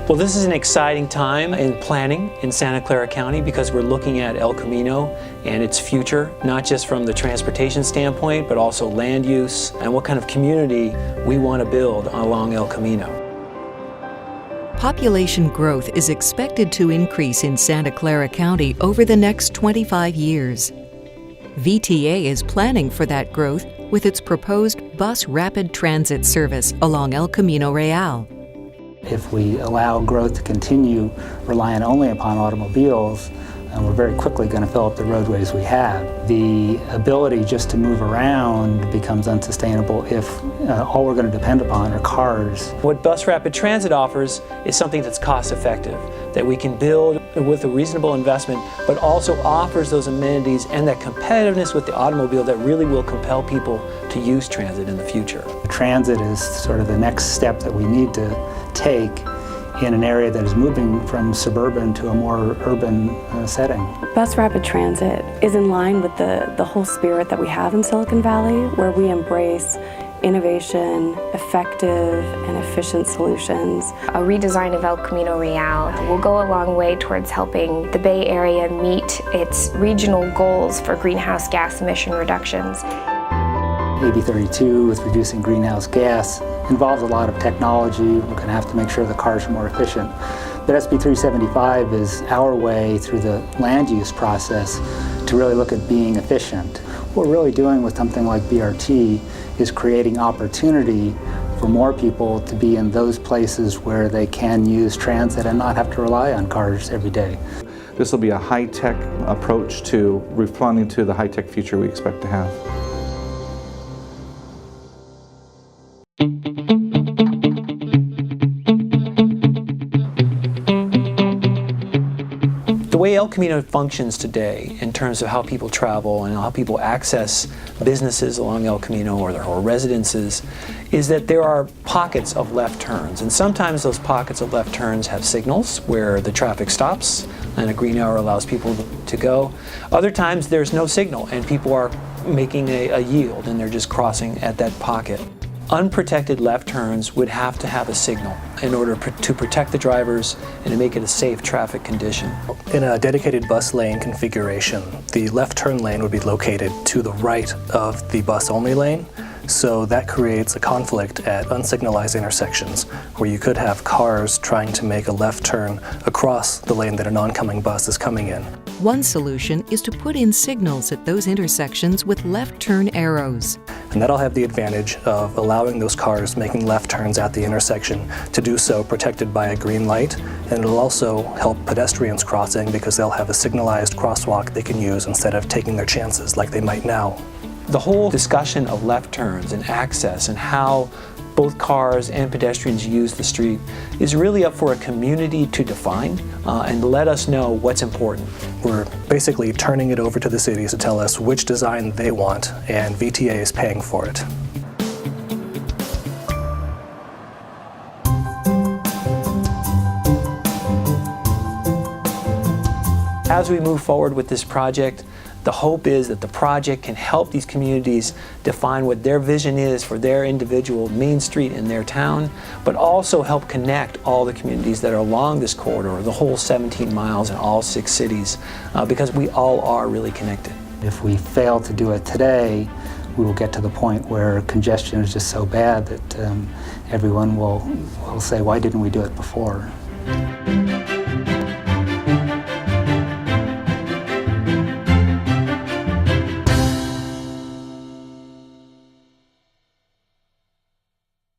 Well, this is an exciting time in planning in Santa Clara County because we're looking at El Camino and its future, not just from the transportation standpoint, but also land use and what kind of community we want to build along El Camino. Population growth is expected to increase in Santa Clara County over the next 25 years. VTA is planning for that growth with its proposed bus rapid transit service along El Camino Real. If we allow growth to continue relying only upon automobiles, we're very quickly going to fill up the roadways we have. The ability just to move around becomes unsustainable if all we're going to depend upon are cars. What bus rapid transit offers is something that's cost effective, that we can build with a reasonable investment, but also offers those amenities and that competitiveness with the automobile that really will compel people to use transit in the future. Transit is sort of the next step that we need to take in an area that is moving from suburban to a more urban setting. Bus rapid transit is in line with the whole spirit that we have in Silicon Valley, where we embrace innovation, effective and efficient solutions. A redesign of El Camino Real will go a long way towards helping the Bay Area meet its regional goals for greenhouse gas emission reductions. AB 32 with reducing greenhouse gas involves a lot of technology. We're going to have to make sure the cars are more efficient. But SB 375 is our way through the land use process to really look at being efficient. What we're really doing with something like BRT is creating opportunity for more people to be in those places where they can use transit and not have to rely on cars every day. This will be a high-tech approach to responding to the high-tech future we expect to have. The way El Camino functions today in terms of how people travel and how people access businesses along El Camino or residences is that there are pockets of left turns, and sometimes those pockets of left turns have signals where the traffic stops and a green arrow allows people to go. Other times there's no signal and people are making a yield and they're just crossing at that pocket. Unprotected left turns would have to have a signal in order to protect the drivers and to make it a safe traffic condition. In a dedicated bus lane configuration, the left turn lane would be located to the right of the bus-only lane, so that creates a conflict at unsignalized intersections where you could have cars trying to make a left turn across the lane that an oncoming bus is coming in. One solution is to put in signals at those intersections with left turn arrows. And that'll have the advantage of allowing those cars making left turns at the intersection to do so protected by a green light, and it'll also help pedestrians crossing because they'll have a signalized crosswalk they can use instead of taking their chances like they might now. The whole discussion of left turns and access and how both cars and pedestrians use the street is really up for a community to define and let us know what's important. We're basically turning it over to the cities to tell us which design they want, and VTA is paying for it. As we move forward with this project, the hope is that the project can help these communities define what their vision is for their individual main street in their town, but also help connect all the communities that are along this corridor, the whole 17 miles in all 6 cities, because we all are really connected. If we fail to do it today, we will get to the point where congestion is just so bad that everyone will say, why didn't we do it before?